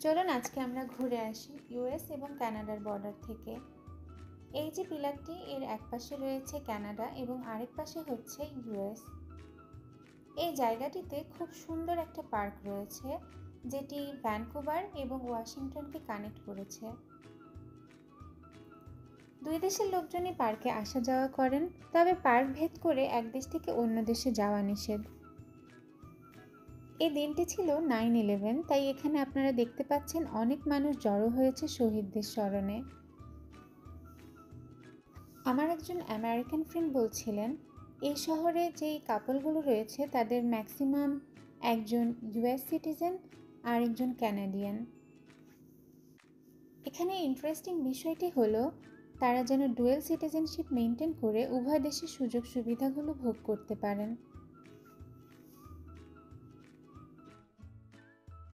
চলুন আজকে আমরা ঘুরে আসি ইউএস এবং কানাডার বর্ডার থেকে। এই যে পিলারটি, এর এক পাশে রয়েছে কানাডা এবং আরেক পাশে হচ্ছে ইউএস। এই জায়গাটিতে খুব সুন্দর একটা পার্ক রয়েছে, যেটি ভ্যানকুভার এবং ওয়াশিংটনকে কানেক্ট করেছে। দুই দেশের লোকজনই পার্কে আসা যাওয়া করেন, তবে পার্ক ভেদ করে এক দেশ থেকে অন্য দেশে যাওয়া নিষেধ। এই দিনটি ছিল 9/11, তাই এখানে আপনারা দেখতে পাচ্ছেন অনেক মানুষ জড়ো হয়েছে শহীদদের স্মরণে। আমার একজন আমেরিকান ফ্রেন্ড বলছিলেন, এই শহরে যেই কাপলগুলো রয়েছে তাদের ম্যাক্সিমাম একজন ইউএস সিটিজেন আর একজন ক্যানাডিয়ান। এখানে ইন্টারেস্টিং বিষয়টি হলো তারা যেন ডুয়েল সিটিজেনশিপ মেনটেন করে উভয় দেশের সুযোগ সুবিধাগুলো ভোগ করতে পারেন।